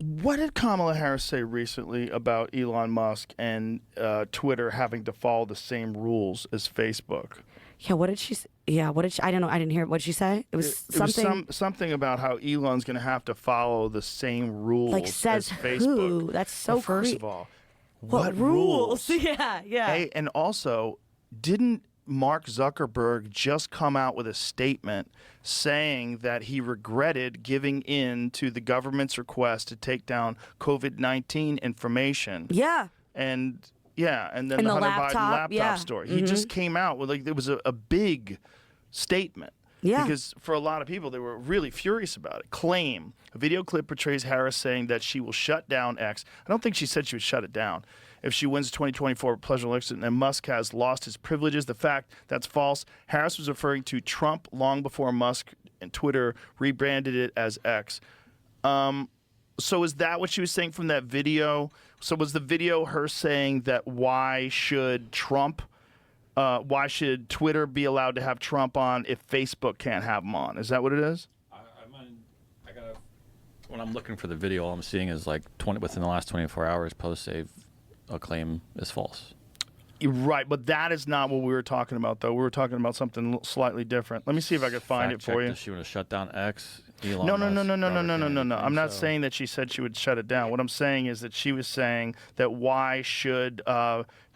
What did Kamala Harris say recently about Elon Musk and Twitter having to follow the same rules as Facebook? Yeah, what did she say? Yeah, what did she, I don't know. I didn't hear. What did she say? It was something. Something about how Elon's going to have to follow the same rules Like, says as Facebook. who? That's so well, first of all, what rules? Yeah. Hey, and also, didn't Mark Zuckerberg just come out with a statement saying that he regretted giving in to the government's request to take down COVID-19 information? Yeah. And then the Hunter Biden laptop story. He just came out with, like, there was a big statement. Yeah. Because for a lot of people, they were really furious about it. Claim. A video clip portrays Harris saying that she will shut down X. I don't think she said she would shut it down if she wins the 2024 presidential election, and Musk has lost his privileges. The fact that's false. Harris was referring to Trump long before Musk and Twitter rebranded it as X. So is that what she was saying from that video? So was the video her saying that why should Twitter be allowed to have Trump on if Facebook can't have him on? Is that what it is? When I'm looking for the video, all I'm seeing is like within the last 24 hours, posts a claim is false. Right, but that is not what we were talking about, though. We were talking about something slightly different. Let me see if I can find it for you. Does she want to shut down X? Elon No. I'm not saying that she said she would shut it down. What I'm saying is that she was saying that why should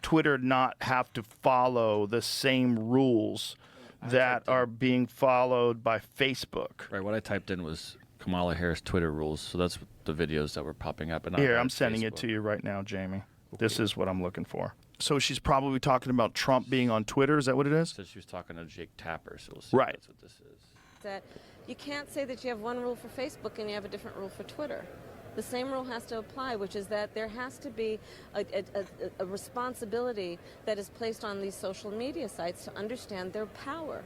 Twitter not have to follow the same rules that are being followed by Facebook? Right, what I typed in was Kamala Harris Twitter rules, so that's the videos that were popping up. And here, I'm sending it to you right now, Jamie. This is what I'm looking for. So she's probably talking about Trump being on Twitter. Is that what it is? So she was talking to Jake Tapper, so we'll see right. If that's what this is. That you can't say that you have one rule for Facebook and you have a different rule for Twitter. The same rule has to apply, which is that there has to be a responsibility that is placed on these social media sites to understand their power.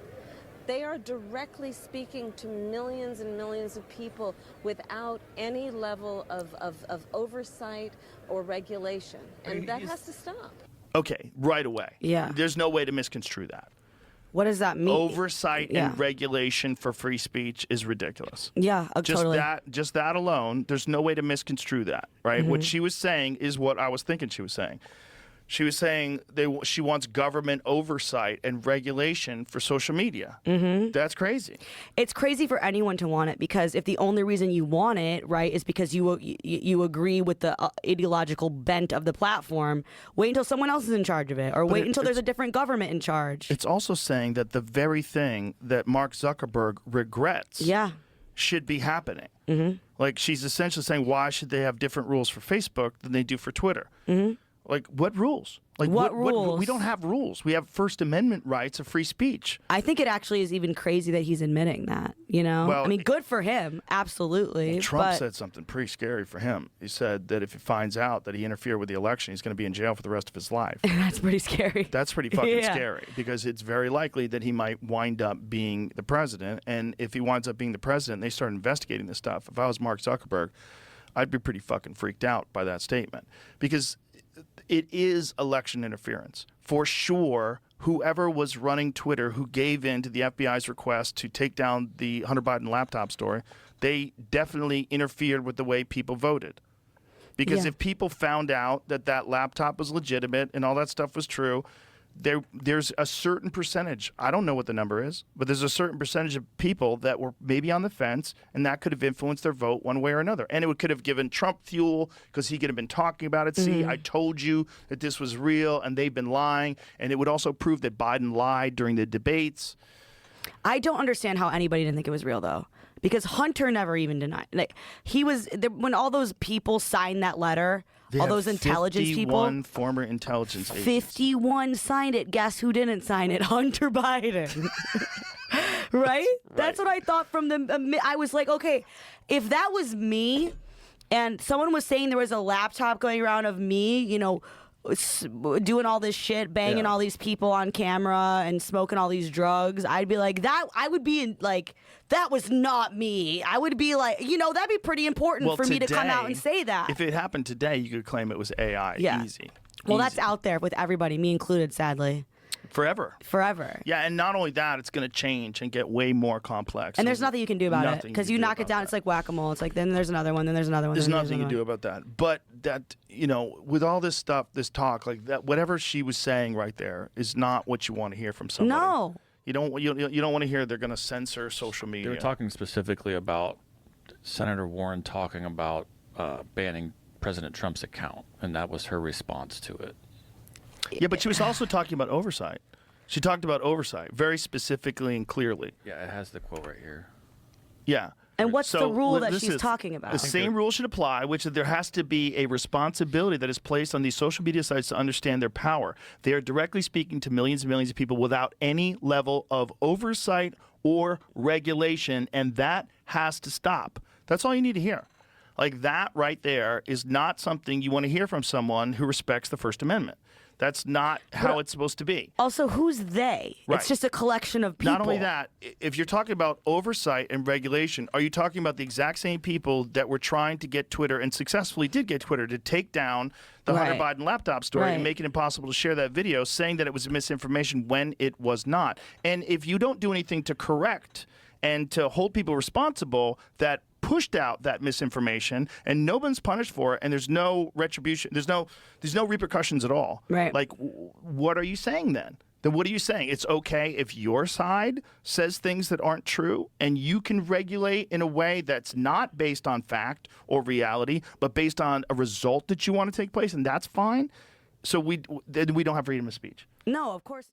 They are directly speaking to millions and millions of people without any level of oversight or regulation. And that has to stop. Okay, right away. Yeah. There's no way to misconstrue that. What does that mean? Oversight and regulation for free speech is ridiculous. Yeah, totally. Just that alone, there's no way to misconstrue that, right? What she was saying is what I was thinking she was saying. She was saying she wants government oversight and regulation for social media. That's crazy. It's crazy for anyone to want it, because if the only reason you want it, right, is because you agree with the ideological bent of the platform, wait until someone else is in charge of it, or wait until there's a different government in charge. It's also saying that the very thing that Mark Zuckerberg regrets should be happening. Like, she's essentially saying, why should they have different rules for Facebook than they do for Twitter? Like, what rules? Like, what rules? We don't have rules. We have First Amendment rights of free speech. I think it actually is even crazy that he's admitting that, you know? Well, I mean, good for him, absolutely. Well, Trump said something pretty scary for him. He said that if he finds out that he interfered with the election, he's going to be in jail for the rest of his life. That's pretty scary. That's pretty fucking scary, because it's very likely that he might wind up being the president. And if he winds up being the president, they start investigating this stuff. If I was Mark Zuckerberg, I'd be pretty fucking freaked out by that statement, because it is election interference. For sure, whoever was running Twitter who gave in to the FBI's request to take down the Hunter Biden laptop story, they definitely interfered with the way people voted. Because if people found out that that laptop was legitimate and all that stuff was true, there's a certain percentage, I don't know what the number is, but there's a certain percentage of people that were maybe on the fence, and that could have influenced their vote one way or another. And it could have given Trump fuel, because he could have been talking about it. See, I told you that this was real, and they've been lying. And it would also prove that Biden lied during the debates. I don't understand how anybody didn't think it was real, though. Because Hunter never even denied. Like, he was there, when all those people signed that letter, all those intelligence 51 people, former intelligence agents. 51 signed it. Guess who didn't sign it? Hunter Biden. Right? That's what I thought from the. I was like, okay, if that was me, and someone was saying there was a laptop going around of me, you know, doing all this shit, banging all these people on camera and smoking all these drugs, I'd be like, that, I would be in, like, that was not me. I would be like, you know, that'd be pretty important for me to come out and say that. If it happened today, you could claim it was AI. Easy. Well, that's out there with everybody, me included, sadly. forever. forever. Yeah, and not only that, it's going to change and get way more complex. And there's nothing you can do about it Nothing because you you can do knock it about down. that. It's like whack-a-mole. It's like then there's another one, then there's another one. There's then nothing you another can one. do about that. But that, with all this stuff, this talk, like that, whatever she was saying right there is not what you want to hear from somebody. No. You don't want to hear they're going to censor social media. They were talking specifically about Senator Warren talking about banning President Trump's account, and that was her response to it. Yeah, but she was also talking about oversight. She talked about oversight very specifically and clearly. Yeah, it has the quote right here. Yeah. And what's the rule that this she's is- talking about? The same rule should apply, which is there has to be a responsibility that is placed on these social media sites to understand their power. They are directly speaking to millions and millions of people without any level of oversight or regulation, and that has to stop. That's all you need to hear. Like that right there is not something you want to hear from someone who respects the First Amendment. That's not how it's supposed to be. Also, who's they? Right. It's just a collection of people. Not only that, if you're talking about oversight and regulation, are you talking about the exact same people that were trying to get Twitter and successfully did get Twitter to take down the Hunter Right. Biden laptop story Right. and make it impossible to share that video, saying that it was misinformation when it was not? And if you don't do anything to correct and to hold people responsible that pushed out that misinformation and no one's punished for it and there's no retribution, there's no repercussions at all. Right. Like, what are you saying then? Then what are you saying? It's okay if your side says things that aren't true and you can regulate in a way that's not based on fact or reality, but based on a result that you want to take place, and that's fine. So then we don't have freedom of speech. No, of course.